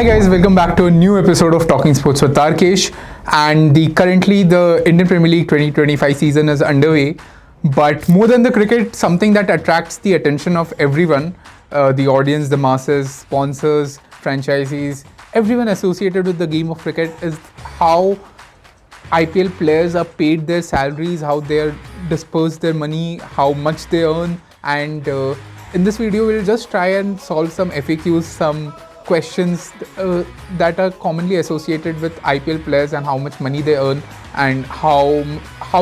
Hi guys, welcome back to a new episode of Talking Sports with Tarkesh. And currently the Indian Premier League 2025 season is underway. But more than the cricket, something that attracts the attention of everyone, the audience, the masses, sponsors, franchisees, everyone associated with the game of cricket, is how IPL players are paid their salaries, how they are dispersed their money, how much they earn. And in this video, we'll just try and solve some FAQs, some questions that are commonly associated with IPL players and how much money they earn and how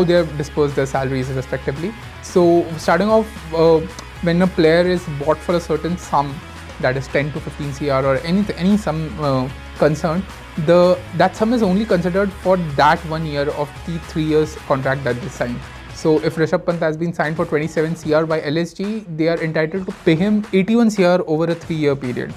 they have dispersed their salaries respectively. So starting off, when a player is bought for a certain sum, that is 10 to 15 CR or any sum concerned, that sum is only considered for that 1 year of the 3 years contract that they signed. So if Rishabh Pant has been signed for 27 CR by LSG, they are entitled to pay him 81 CR over a 3-year period.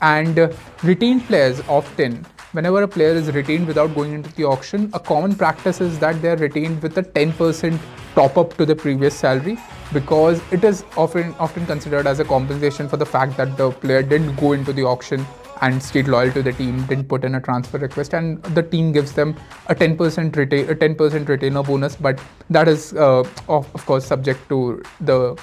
And retained players often, whenever a player is retained without going into the auction, a common practice is that they are retained with a 10% top up to the previous salary, because it is often considered as a compensation for the fact that the player didn't go into the auction and stayed loyal to the team, didn't put in a transfer request, and the team gives them a 10% retainer bonus. But that is of course subject to the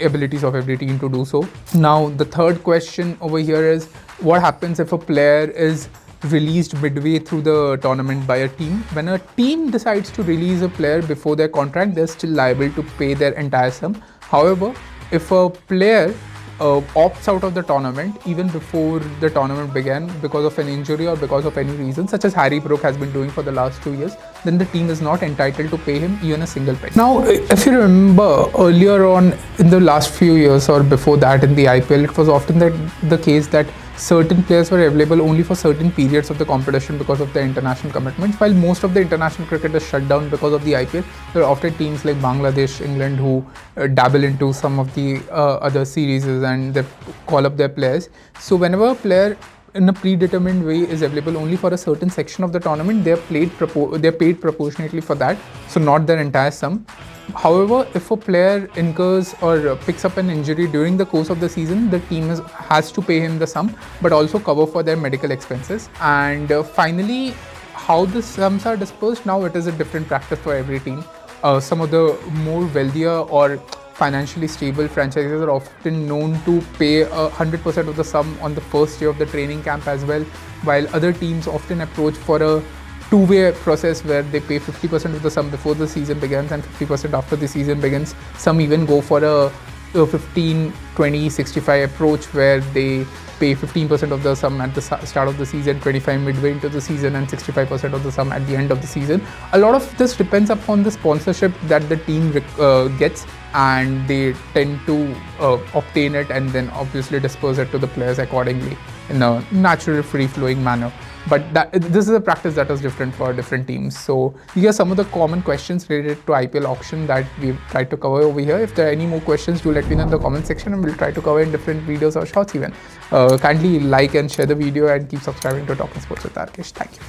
abilities of every team to do so. Now the third question over here is, what happens if a player is released midway through the tournament by a team? When a team decides to release a player before their contract, they're still liable to pay their entire sum. However, if a player opts out of the tournament even before the tournament began because of an injury or because of any reason, such as Harry Brook has been doing for the last 2 years, then the team is not entitled to pay him even a single penny. Now, if you remember earlier on in the last few years or before that in the IPL, it was often the case that certain players were available only for certain periods of the competition because of their international commitments. While most of the international cricket is shut down because of the IPL, there are often teams like Bangladesh, England who dabble into some of the other series and they call up their players. So whenever a player in a predetermined way is available only for a certain section of the tournament, they're paid proportionately for that, so not their entire sum. However, if a player incurs or picks up an injury during the course of the season, the team has to pay him the sum, but also cover for their medical expenses. And finally, how the sums are dispersed, now it is a different practice for every team. Some of the more wealthier or financially stable franchises are often known to pay 100% of the sum on the first day of the training camp as well, while other teams often approach for a two-way process where they pay 50% of the sum before the season begins and 50% after the season begins. Some even go for a 15, 20, 65 approach where they pay 15% of the sum at the start of the season, 25 midway into the season, and 65% of the sum at the end of the season. A lot of this depends upon the sponsorship that the team gets, and they tend to obtain it and then obviously disperse it to the players accordingly in a natural, free-flowing manner. But this is a practice that is different for different teams. So these are some of the common questions related to IPL auction that we've tried to cover over here. If there are any more questions, do let me know in the comment section and we'll try to cover in different videos or shorts even. Kindly like and share the video and keep subscribing to Talking Sports with Tarkesh. Thank you.